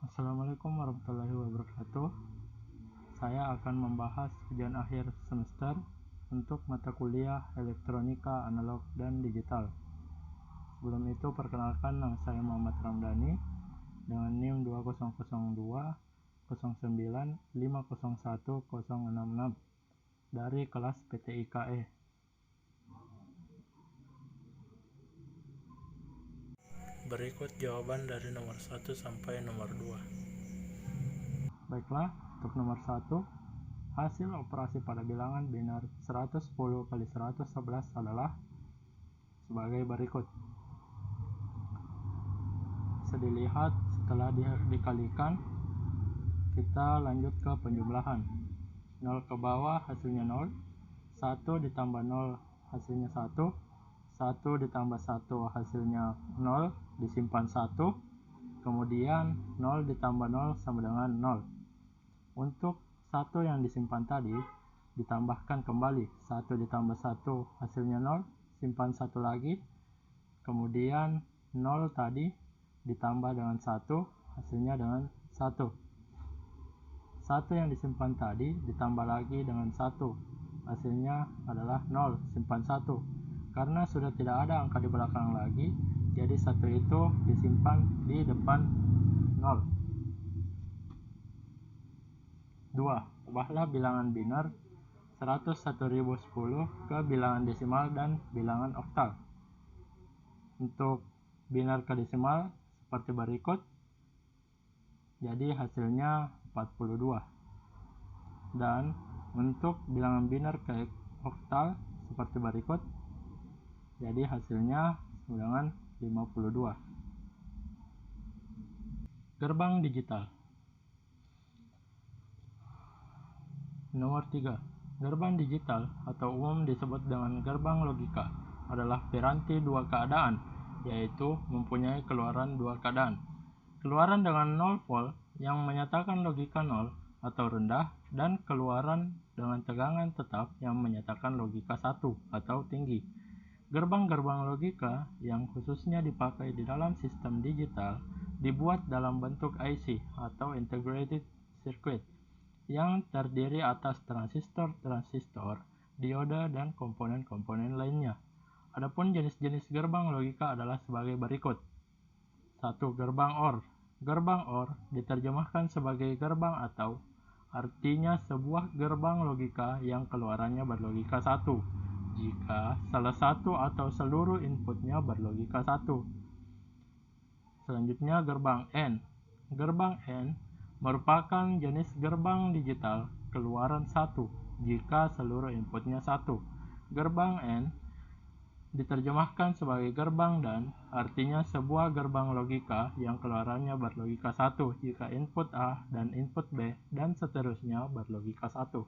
Assalamualaikum warahmatullahi wabarakatuh. Saya akan membahas ujian akhir semester untuk mata kuliah elektronika analog dan digital. Sebelum itu, perkenalkan, nama saya Muhammad Ramdhani dengan NIM 2002 09 501 066 dari kelas PTIKE. Berikut jawaban dari nomor 1 sampai nomor 2. Baiklah, untuk nomor 1, hasil operasi pada bilangan biner 110 kali 111 adalah sebagai berikut. Bisa dilihat setelah dikalikan, kita lanjut ke penjumlahan. 0 ke bawah hasilnya 0, 1 ditambah 0 hasilnya 1, 1 ditambah 1 hasilnya 0, disimpan 1, kemudian 0 ditambah 0 sama dengan 0. Untuk 1 yang disimpan tadi, ditambahkan kembali, 1 ditambah 1 hasilnya 0, simpan 1 lagi, kemudian 0 tadi ditambah dengan 1, hasilnya dengan 1. 1 yang disimpan tadi ditambah lagi dengan 1, hasilnya adalah 0, simpan 1. Karena sudah tidak ada angka di belakang lagi, jadi 1 itu disimpan di depan 0. 2. Ubahlah bilangan biner 101.010 ke bilangan desimal dan bilangan oktal. Untuk biner ke desimal seperti berikut, jadi hasilnya 42. Dan untuk bilangan biner ke oktal seperti berikut, jadi hasilnya dengan 52. Gerbang digital. Nomor 3. Gerbang digital atau umum disebut dengan gerbang logika adalah piranti dua keadaan, yaitu mempunyai keluaran dua keadaan. Keluaran dengan 0 volt yang menyatakan logika 0 atau rendah, dan keluaran dengan tegangan tetap yang menyatakan logika 1 atau tinggi. Gerbang-gerbang logika yang khususnya dipakai di dalam sistem digital dibuat dalam bentuk IC atau Integrated Circuit yang terdiri atas transistor-transistor, diode, dan komponen-komponen lainnya. Adapun jenis-jenis gerbang logika adalah sebagai berikut. 1. Gerbang OR. Gerbang OR diterjemahkan sebagai gerbang atau, artinya sebuah gerbang logika yang keluarannya berlogika 1, jika salah satu atau seluruh inputnya berlogika 1. Selanjutnya gerbang N. Gerbang N merupakan jenis gerbang digital keluaran 1 jika seluruh inputnya 1. Gerbang N diterjemahkan sebagai gerbang dan, artinya sebuah gerbang logika yang keluarannya berlogika 1 jika input A dan input B dan seterusnya berlogika 1.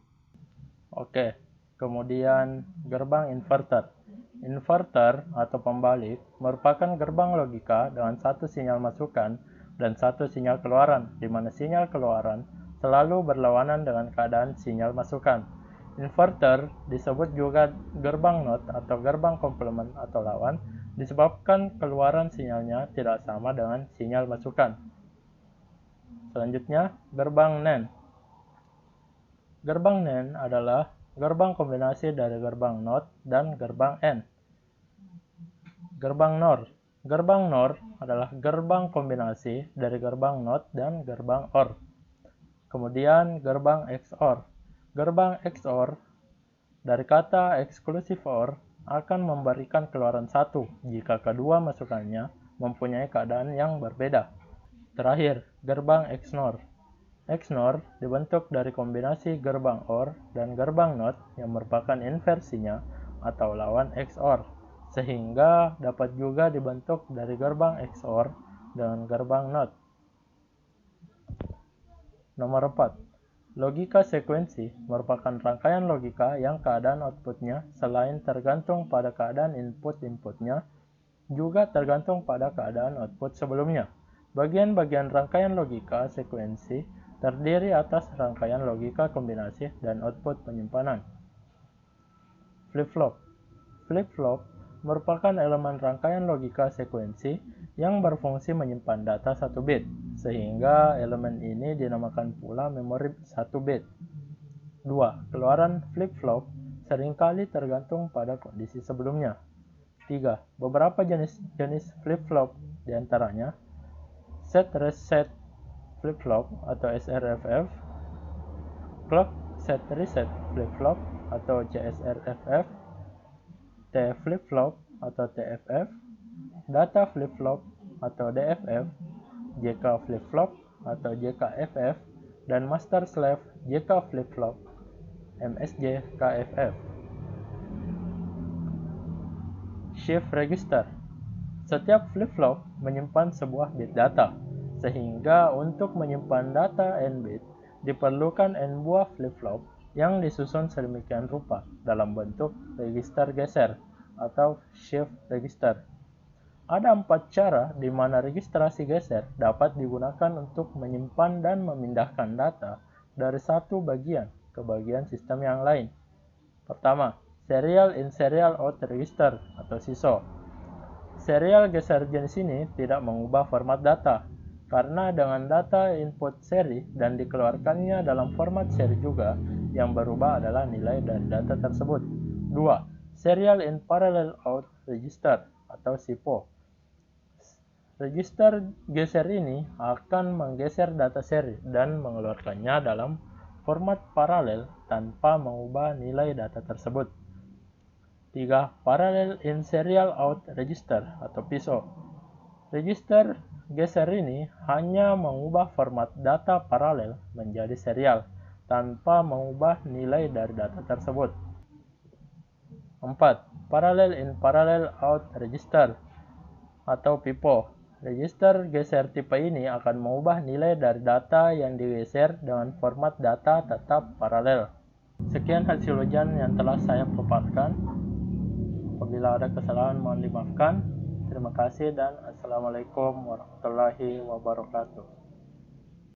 Oke, kemudian gerbang inverter. Inverter atau pembalik merupakan gerbang logika dengan satu sinyal masukan dan satu sinyal keluaran, di mana sinyal keluaran selalu berlawanan dengan keadaan sinyal masukan. Inverter disebut juga gerbang NOT atau gerbang komplement atau lawan, disebabkan keluaran sinyalnya tidak sama dengan sinyal masukan. Selanjutnya, gerbang NAND. Gerbang NAND adalah gerbang kombinasi dari gerbang NOT dan gerbang AND. Gerbang NOR. Gerbang NOR adalah gerbang kombinasi dari gerbang NOT dan gerbang OR. Kemudian gerbang XOR. Gerbang XOR dari kata exclusive OR akan memberikan keluaran 1 jika kedua masukannya mempunyai keadaan yang berbeda. Terakhir, gerbang XNOR. XNOR dibentuk dari kombinasi gerbang OR dan gerbang NOT yang merupakan inversinya atau lawan XOR, sehingga dapat juga dibentuk dari gerbang XOR dengan gerbang NOT. Nomor 4. Logika sekuensi merupakan rangkaian logika yang keadaan outputnya selain tergantung pada keadaan input-inputnya, juga tergantung pada keadaan output sebelumnya. Bagian-bagian rangkaian logika sekuensi terdiri atas rangkaian logika kombinasi dan output penyimpanan. Flip-flop. Flip-flop merupakan elemen rangkaian logika sekuensi yang berfungsi menyimpan data 1 bit, sehingga elemen ini dinamakan pula memori 1 bit. 2. Keluaran flip-flop seringkali tergantung pada kondisi sebelumnya. 3. Beberapa jenis flip-flop diantaranya set reset flip-flop atau SRFF, clock set reset flip-flop atau CSRFF, T flip-flop atau TFF, data flip-flop atau DFF, JK flip-flop atau JKFF, dan master slave JK flip-flop MSJ KFF. Shift register. Setiap flip-flop menyimpan sebuah bit data, sehingga untuk menyimpan data n bit diperlukan n buah flip-flop yang disusun sedemikian rupa dalam bentuk register geser atau shift register. Ada 4 cara di mana registrasi geser dapat digunakan untuk menyimpan dan memindahkan data dari satu bagian ke bagian sistem yang lain. Pertama, serial in serial out register atau SISO. Serial geser jenis ini tidak mengubah format data, karena dengan data input seri dan dikeluarkannya dalam format seri juga, yang berubah adalah nilai dari data tersebut. 2. Serial in parallel out register atau SIPO. Register geser ini akan menggeser data seri dan mengeluarkannya dalam format paralel tanpa mengubah nilai data tersebut. 3. Parallel in serial out register atau PISO. Register geser ini hanya mengubah format data paralel menjadi serial tanpa mengubah nilai dari data tersebut. 4. Parallel in parallel out register atau PIPO. Register geser tipe ini akan mengubah nilai dari data yang digeser dengan format data tetap paralel. Sekian hasil ujian yang telah saya paparkan. Apabila ada kesalahan mohon dimaafkan. Terima kasih dan Assalamualaikum warahmatullahi wabarakatuh.